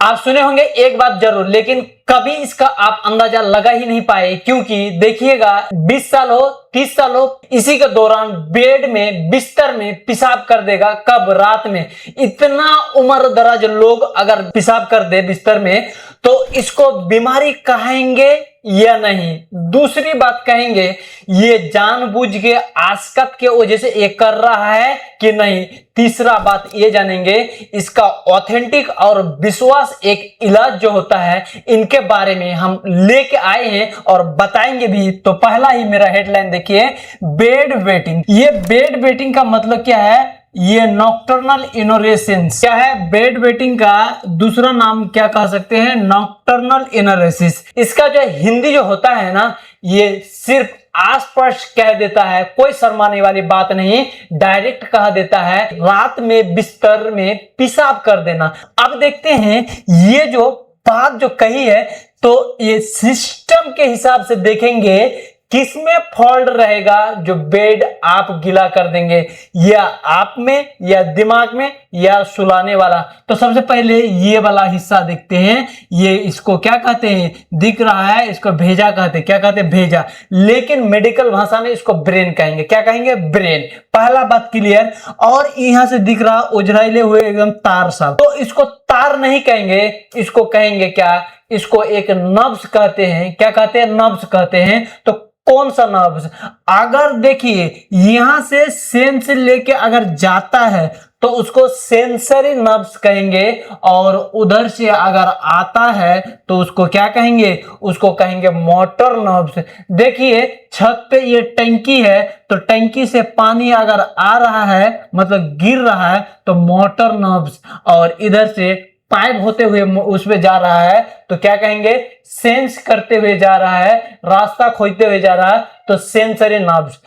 आप सुने होंगे एक बात जरूर, लेकिन कभी इसका आप अंदाजा लगा ही नहीं पाए, क्योंकि देखिएगा 20 साल हो 30 साल हो, इसी के दौरान बेड में बिस्तर में पेशाब कर देगा। कब? रात में। इतना उम्र दराज लोग अगर पेशाब कर दे बिस्तर में तो इसको बीमारी कहेंगे या नहीं? दूसरी बात कहेंगे ये जानबूझ के आसकत के वजह से ये कर रहा है कि नहीं? तीसरा बात ये जानेंगे इसका ऑथेंटिक और विश्वास एक इलाज जो होता है इनके बारे में हम लेके आए हैं और बताएंगे भी। तो पहला ही मेरा हेडलाइन देखिए, बेड वेटिंग। ये बेड वेटिंग का मतलब क्या है? ये नॉक्टर्नल इनोरेसेंस क्या है? बेड वेटिंग का दूसरा नाम क्या कह सकते हैं? नॉक्टर्नल इनोरेसिस। इसका जो हिंदी जो होता है ना, ये सिर्फ आसपास कह देता है, कोई शर्माने वाली बात नहीं, डायरेक्ट कह देता है रात में बिस्तर में पेशाब कर देना। अब देखते हैं ये जो बात जो कही है तो ये सिस्टम के हिसाब से देखेंगे किसमें फॉल्ट रहेगा जो बेड आप गीला कर देंगे, या आप में, या दिमाग में, या सुलाने वाला। तो सबसे पहले ये वाला हिस्सा देखते हैं। ये इसको क्या कहते हैं? दिख रहा है, इसको भेजा कहते हैं। क्या कहते हैं? भेजा। लेकिन मेडिकल भाषा में इसको ब्रेन कहेंगे। क्या कहेंगे? ब्रेन। पहला बात क्लियर। और यहां से दिख रहा उजराइले हुए एकदम तार सा, तो इसको तार नहीं कहेंगे, इसको कहेंगे क्या? इसको एक नब्ज कहते हैं। क्या कहते हैं? नब्ज कहते हैं। तो कौन सा नर्व्स? अगर देखिए यहां से सेंस लेके अगर जाता है तो उसको सेंसरी नर्व्स कहेंगे, और उधर से अगर आता है तो उसको क्या कहेंगे? उसको कहेंगे मोटर नर्व्स। देखिए छत पे ये टंकी है, तो टंकी से पानी अगर आ रहा है मतलब गिर रहा है तो मोटर नर्व्स, और इधर से पाइप होते हुए उसमें जा रहा है तो क्या कहेंगे? सेंस करते हुए जा रहा है, रास्ता खोजते हुए जा रहा है, तो सेंसरी नर्व्स।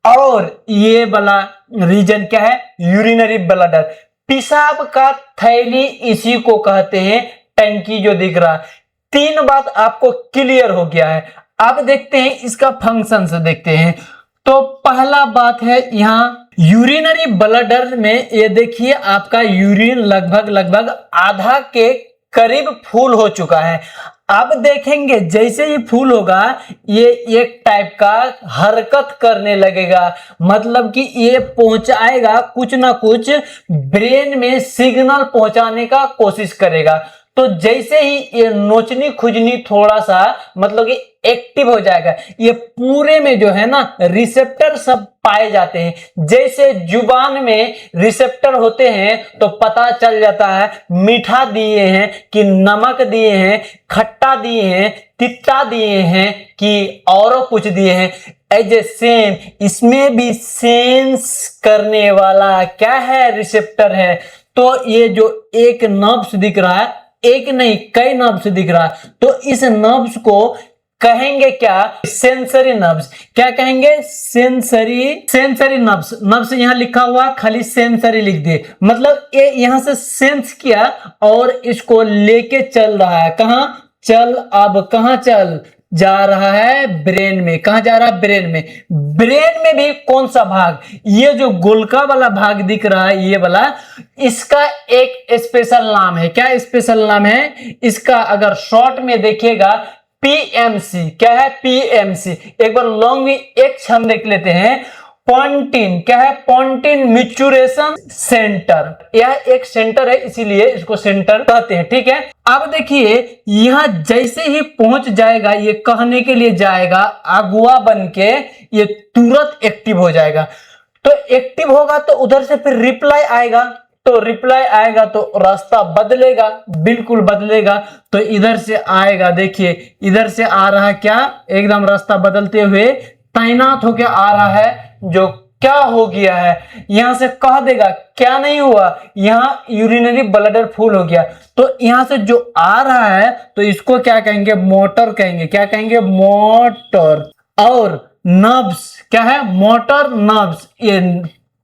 और ये वाला रीजन क्या है? यूरिनरी ब्लैडर, पेशाब का थैली, इसी को कहते हैं टंकी जो दिख रहा है। तीन बात आपको क्लियर हो गया है। अब देखते हैं इसका फंक्शन से देखते हैं। तो पहला बात है यहां यूरिनरी ब्लैडर में, ये देखिए आपका यूरिन लगभग आधा के करीब फूल हो चुका है। अब देखेंगे जैसे ही फूल होगा ये एक टाइप का हरकत करने लगेगा, मतलब कि ये पहुंचाएगा कुछ ना कुछ ब्रेन में, सिग्नल पहुंचाने का कोशिश करेगा। तो जैसे ही ये नोचनी खुजनी थोड़ा सा मतलब कि एक्टिव हो जाएगा, ये पूरे में जो है ना रिसेप्टर सब पाए जाते हैं। जैसे जुबान में रिसेप्टर होते हैं तो पता चल जाता है मीठा दिए हैं कि नमक दिए हैं, खट्टा दिए हैं, तित्ता दिए हैं कि और कुछ दिए हैं। एज ए सेम इसमें भी सेंस करने वाला क्या है? रिसेप्टर है। तो ये जो एक नर्व्स दिख रहा है, एक नहीं कई नर्व्स दिख रहा है, तो इस नर्व्स को कहेंगे क्या? Sensory nerves. क्या कहेंगे? Sensory nerves. नर्व्स यहां लिखा हुआ, खाली सेंसरी लिख दिए, मतलब ये यहां से सेंस किया और इसको लेके चल रहा है। कहां चल? अब कहां चल जा रहा है? ब्रेन में। कहां जा रहा है? ब्रेन में। ब्रेन में भी कौन सा भाग? ये जो गोलका वाला भाग दिख रहा है, ये वाला, इसका एक स्पेशल नाम है। क्या स्पेशल नाम है इसका? अगर शॉर्ट में देखिएगा पीएमसी। क्या है? पीएमसी। एक बार लॉन्ग में एक क्षण देख लेते हैं। पॉन्टिन। क्या है? पॉन्टिन मैच्योरेशन सेंटर। यह एक सेंटर है, इसीलिए इसको सेंटर कहते हैं। ठीक है। अब देखिए यहां जैसे ही पहुंच जाएगा, ये कहने के लिए जाएगा अगुआ बन के, ये तुरंत एक्टिव हो जाएगा। तो एक्टिव होगा तो उधर से फिर रिप्लाई आएगा, तो रिप्लाई आएगा तो रास्ता बदलेगा, बिल्कुल बदलेगा। तो इधर से आएगा, देखिए इधर से आ रहा है क्या? एकदम रास्ता बदलते हुए तैनात होके आ रहा है। जो क्या हो गया है यहां से कह देगा क्या नहीं हुआ, यहां यूरिनरी ब्लैडर फुल हो गया। तो यहां से जो आ रहा है तो इसको क्या कहेंगे? मोटर कहेंगे। क्या कहेंगे? मोटर। और नर्व्स क्या है? Motor nerves. ये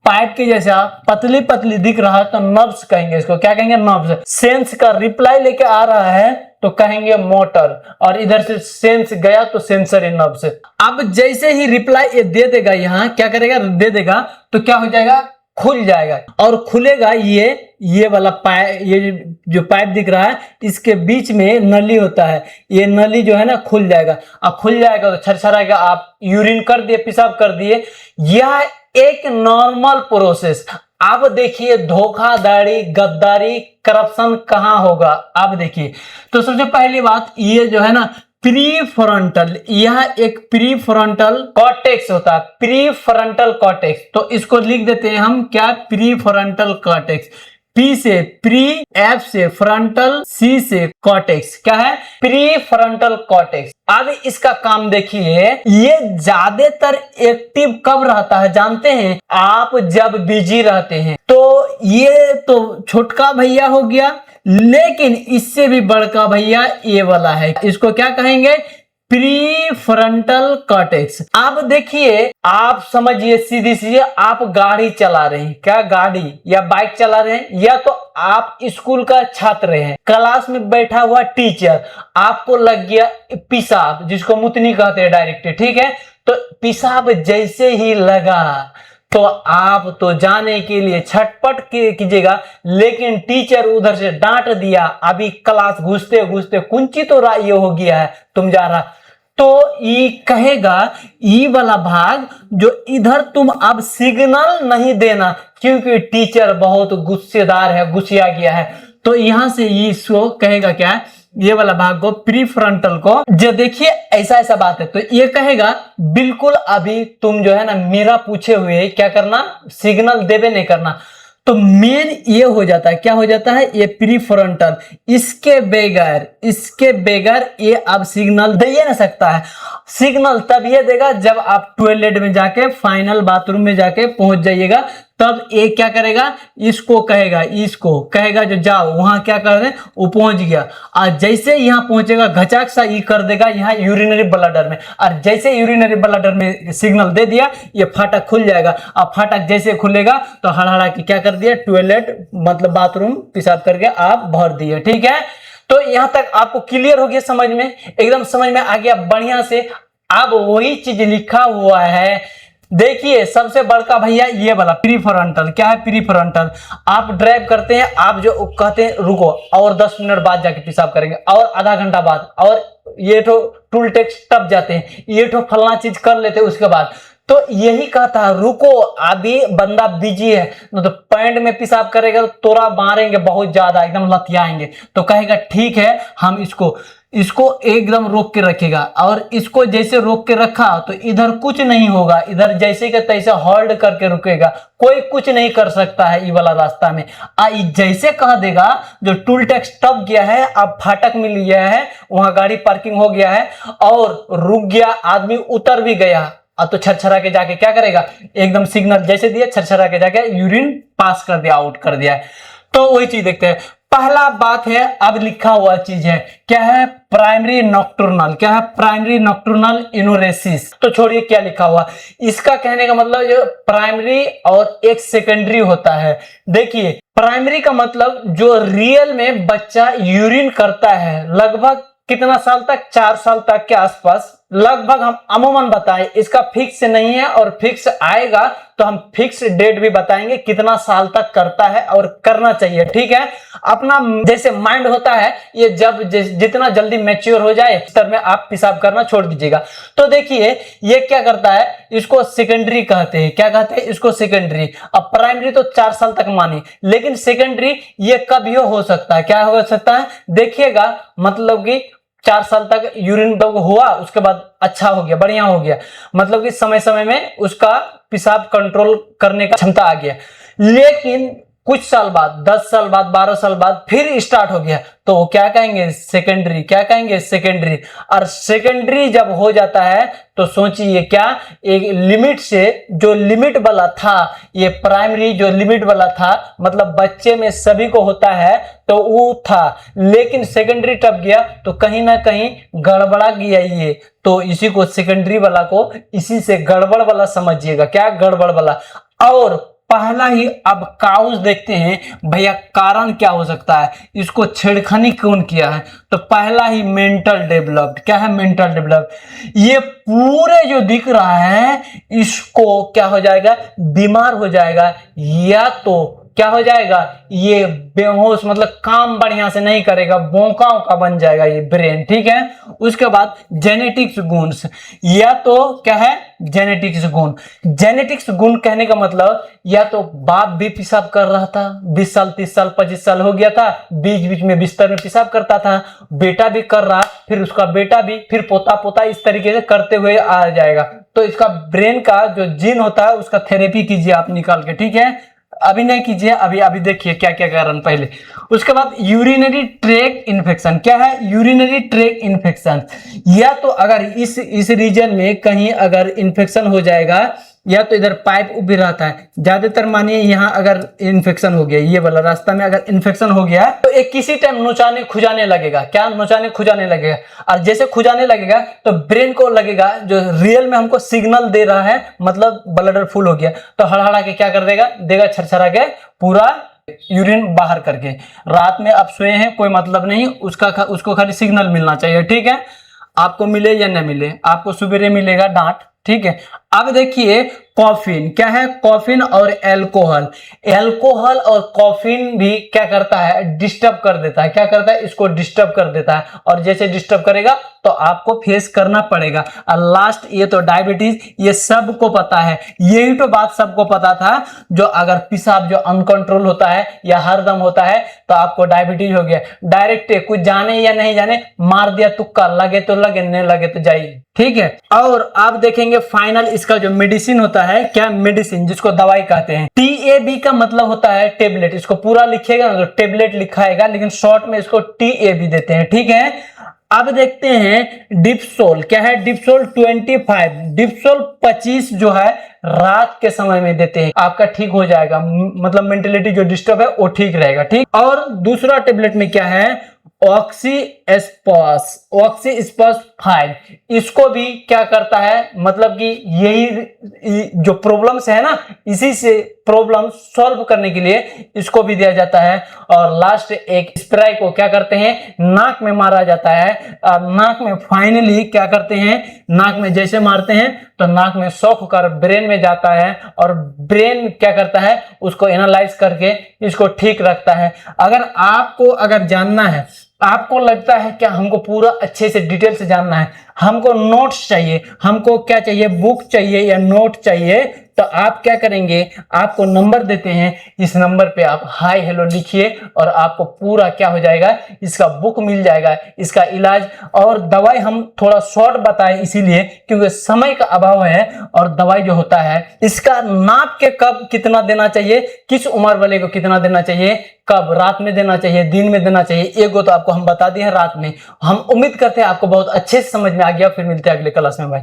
पाइप के जैसा पतली पतली दिख रहा है तो नर्व्स कहेंगे इसको। क्या कहेंगे? नर्व्स। सेंस का रिप्लाई लेके आ रहा है तो कहेंगे मोटर, और इधर से सेंस गया तो सेंसरी नर्व्स। अब जैसे ही रिप्लाई ये दे देगा, यहां क्या करेगा? दे देगा तो क्या हो जाएगा? खुल जाएगा और खुलेगा। ये वाला पाइप, ये जो पाइप दिख रहा है इसके बीच में नली होता है, ये नली जो है ना खुल जाएगा। अब खुल जाएगा तो छरछराएगा, आप यूरिन कर दिए, पेशाब कर दिए। यह एक नॉर्मल प्रोसेस। अब देखिए धोखाधड़ी, गद्दारी, करप्शन कहां होगा, अब देखिए। तो सबसे पहली बात, ये जो है ना प्रीफ्रंटल, यह एक प्रीफ्रंटल कॉर्टेक्स होता है, प्रीफ्रंटल कॉर्टेक्स। तो इसको लिख देते हैं हम क्या, प्रीफ्रंटल कॉर्टेक्स। पी से प्री, एफ से फ्रंटल, सी से कॉर्टेक्स, क्या है, प्रीफ्रंटल कॉर्टेक्स। अब इसका काम देखिए, ये ज्यादातर एक्टिव कब रहता है जानते हैं, आप जब बिजी रहते हैं। तो ये तो छोटका भैया हो गया, लेकिन इससे भी बड़का भैया ये वाला है, इसको क्या कहेंगे, प्रीफ्रंटल कॉर्टेक्स। अब देखिए, आप समझिए सीधी सीधी, आप गाड़ी चला रहे हैं, क्या गाड़ी या बाइक चला रहे हैं, या तो आप स्कूल का छात्र हैं, क्लास में बैठा हुआ टीचर, आपको लग गया पेशाब, जिसको मुतनी कहते हैं डायरेक्ट, ठीक है। तो पेशाब जैसे ही लगा तो आप तो जाने के लिए छटपट कीजिएगा, लेकिन टीचर उधर से डांट दिया, अभी क्लास घुसते घुसते कुंची तो ये हो गया है, तुम जा रहा, तो ये कहेगा, ये वाला भाग जो इधर तुम अब सिग्नल नहीं देना, क्योंकि टीचर बहुत गुस्सेदार है, गुस्सिया गया है। तो यहां से ये इसको कहेगा क्या, ये वाला भाग को, प्रीफ्रंटल को। जो देखिए ऐसा ऐसा बात है, तो ये कहेगा बिल्कुल अभी तुम जो है ना मेरा पूछे हुए क्या करना, सिग्नल देवे नहीं करना। तो मेन ये हो जाता है, क्या हो जाता है, ये प्रीफ्रंटल, इसके बगैर ये अब सिग्नल दे ही ना सकता है। सिग्नल तब ये देगा जब आप टॉयलेट में जाके, फाइनल बाथरूम में जाके पहुंच जाइएगा, तब ये क्या करेगा, इसको कहेगा जो जाओ वहां, क्या कर दे, वो पहुंच गया। और जैसे यहां पहुंचेगा घचाक सा ये कर देगा यहाँ यूरिनरी ब्लैडर में, और जैसे यूरिनरी ब्लैडर में सिग्नल दे दिया, ये फाटक खुल जाएगा। अब फाटक जैसे खुलेगा तो हड़हड़ा के क्या कर दिया, टॉयलेट मतलब बाथरूम पेशाब करके आप भर दिए, ठीक है। तो यहां तक आपको क्लियर हो गया, समझ में, एकदम समझ में आ गया बढ़िया से। अब वही चीज लिखा हुआ है, देखिए सबसे बड़का भैया ये वाला प्रीफ्रंटल, क्या है, प्रीफ्रंटल। आप ड्राइव करते हैं, आप जो कहते हैं रुको और 10 मिनट बाद जाके पेशाब करेंगे, और आधा घंटा बाद, और ये तो टूल टैक्स टप जाते हैं, ये तो फलना चीज कर लेते हैं उसके बाद। तो यही कहता है रुको, अभी बंदा बिजी है, तो पैंट में पेशाब करेगा तो तोरा मारेंगे बहुत ज्यादा, एकदम लतियाएंगे। तो कहेगा ठीक है, हम इसको एकदम रोक के रखेगा, और इसको जैसे रोक के रखा तो इधर कुछ नहीं होगा, इधर जैसे के तैसे होल्ड करके रुकेगा, कोई कुछ नहीं कर सकता है ये वाला रास्ता में। जैसे कह देगा जो टूल टैक्स टप गया है, अब फाटक मिल गया है, वहां गाड़ी पार्किंग हो गया है और रुक गया, आदमी उतर भी गया, अब तो छरछरा के जाके क्या करेगा, एकदम सिग्नल जैसे दिया, छरछरा के जाके यूरिन पास कर दिया, आउट कर दिया। तो वही चीज देखते हैं। पहला बात है, अब लिखा हुआ चीज है, क्या है, प्राइमरी नॉक्टर्नल, क्या है, प्राइमरी नॉक्टर्नल इनोरेसिस। तो छोड़िए क्या लिखा हुआ, इसका कहने का मतलब जो प्राइमरी और एक सेकेंडरी होता है। देखिए प्राइमरी का मतलब जो रियल में बच्चा यूरिन करता है, लगभग कितना साल तक, 4 साल तक के आसपास लगभग, हम अमूमन बताएं, इसका फिक्स नहीं है, और फिक्स आएगा तो हम फिक्स डेट भी बताएंगे कितना साल तक करता है और करना चाहिए, ठीक है। अपना जैसे माइंड होता है, ये जब जितना जल्दी मैच्योर हो जाए इस तरह में आप पेशाब करना छोड़ दीजिएगा। तो देखिए ये क्या करता है, इसको सेकेंडरी कहते हैं, क्या कहते हैं, इसको सेकेंडरी। अब प्राइमरी तो 4 साल तक माने, लेकिन सेकेंडरी ये कभी हो सकता है, क्या हो सकता है, देखिएगा, मतलब कि 4 साल तक यूरिन तो हुआ, उसके बाद अच्छा हो गया, बढ़िया हो गया, मतलब कि समय समय में उसका पेशाब कंट्रोल करने का क्षमता आ गया। लेकिन कुछ साल बाद, 10 साल बाद, 12 साल बाद फिर स्टार्ट हो गया, तो वो क्या कहेंगे, सेकेंडरी, क्या कहेंगे, सेकेंडरी। और सेकेंडरी जब हो जाता है तो सोचिए क्या, एक लिमिट से, जो लिमिट वाला था, ये प्राइमरी जो लिमिट वाला था, मतलब बच्चे में सभी को होता है तो वो था, लेकिन सेकेंडरी टप गया तो कहीं ना कहीं गड़बड़ा गया ये, तो इसी को सेकेंडरी वाला को इसी से गड़बड़ वाला समझिएगा, क्या गड़बड़ वाला। और पहला ही अब काउज देखते हैं भैया कारण क्या हो सकता है, इसको छेड़खानी कौन किया है। तो पहला ही मेंटल डेवलप्ड, क्या है मेंटल डेवलप्ड। ये पूरे जो दिख रहा है इसको क्या हो जाएगा, बीमार हो जाएगा, या तो क्या हो जाएगा, ये बेहोश, मतलब काम बढ़िया से नहीं करेगा, बोकाओं का बन जाएगा ये ब्रेन, ठीक है। उसके बाद जेनेटिक्स गुण, या तो क्या है जेनेटिक्स गुण। जेनेटिक्स गुण कहने का मतलब या तो बाप भी पेशाब कर रहा था, 20 साल 30 साल 25 साल हो गया था, बीच बीच में बिस्तर में पेशाब करता था, बेटा भी कर रहा, फिर उसका बेटा भी, फिर पोता पोता, इस तरीके से करते हुए आ जाएगा। तो इसका ब्रेन का जो जीन होता है उसका थेरेपी कीजिए आप निकाल के, ठीक है। अभी नहीं कीजिए, अभी अभी देखिए क्या क्या कारण पहले। उसके बाद यूरिनरी ट्रैक्ट इन्फेक्शन, क्या है यूरिनरी ट्रैक्ट इन्फेक्शन। या तो अगर इस रीजन में कहीं अगर इन्फेक्शन हो जाएगा, या तो इधर पाइप उभी रहता है, ज्यादातर मानिए यहाँ अगर इन्फेक्शन हो गया, ये वाला रास्ता में अगर इन्फेक्शन हो गया तो एक किसी टाइम नोचाने खुजाने लगेगा, क्या नोचाने खुजाने लगेगा। और जैसे खुजाने लगेगा तो ब्रेन को लगेगा जो रियल में हमको सिग्नल दे रहा है, मतलब ब्लडर फुल हो गया, तो हड़हड़ा के क्या कर देगा, देगा छरछरा के पूरा यूरिन बाहर करके। रात में आप सोए हैं कोई मतलब नहीं, उसको खाली सिग्नल मिलना चाहिए, ठीक है। आपको मिले या न मिले, आपको सुबेरे मिलेगा डांट, ठीक है। अब देखिए कॉफीन, क्या है कॉफीन और एल्कोहल। एल्कोहल और कॉफीन भी क्या करता है, डिस्टर्ब कर देता है, क्या करता है, इसको डिस्टर्ब कर देता है। और जैसे डिस्टर्ब करेगा तो आपको फेस करना पड़ेगा। और लास्ट ये तो डायबिटीज, ये सबको पता है, यही तो बात सबको पता था, जो अगर पेशाब जो अनकंट्रोल होता है या हरदम होता है तो आपको डायबिटीज हो गया। डायरेक्ट कुछ जाने या नहीं जाने मार दिया तुक्का, लगे तो लगे, नहीं लगे तो जाइए, ठीक है। और आप देखेंगे फाइनल इसका जो मेडिसिन होता है, क्या मेडिसिन जिसको दवाई कहते हैं, TAB का मतलब होता है टेबलेट। इसको पूरा लिखिएगा ना तो टेबलेट लिखाएगा, लेकिन शॉर्ट में इसको TAB देते हैं, ठीक है। अब देखते हैं डिप्सोल, क्या है डिप्सोल 25, डिप्सोल 25 जो है रात के समय में देते हैं, आपका ठीक हो जाएगा, मतलब मेंटलिटी जो डिस्टर्ब है वो ठीक रहेगा, ठीक। और दूसरा टेबलेट में क्या है ऑक्सीस्पास, ऑक्सीस्पास 5, इसको भी क्या करता है, मतलब कि यही जो प्रॉब्लम्स है ना, इसी से प्रॉब्लम सॉल्व करने के लिए इसको भी दिया जाता है। और लास्ट एक स्प्रे को क्या करते हैं, नाक में मारा जाता है। और नाक में फाइनली क्या करते हैं, नाक में जैसे मारते हैं तो नाक में शॉक होकर ब्रेन में जाता है, और ब्रेन क्या करता है, उसको एनालाइज करके इसको ठीक रखता है। अगर जानना है, आपको लगता है क्या हमको पूरा अच्छे से डिटेल से जानना है, हमको नोट्स चाहिए, हमको क्या चाहिए, बुक चाहिए या नोट चाहिए, तो आप क्या करेंगे, आपको नंबर देते हैं, इस नंबर पे आप हाय हेलो लिखिए और आपको पूरा क्या हो जाएगा, इसका बुक मिल जाएगा, इसका इलाज और दवाई हम थोड़ा शॉर्ट बताएं इसीलिए क्योंकि समय का अभाव है। और दवाई जो होता है इसका नाप के कब कितना देना चाहिए, किस उम्र वाले को कितना देना चाहिए, कब रात में देना चाहिए, दिन में देना चाहिए, एगो तो आपको हम बता दिए हैं रात में। हम उम्मीद करते हैं आपको बहुत अच्छे से समझ में आ गया। फिर मिलते हैं अगले क्लास में भाई।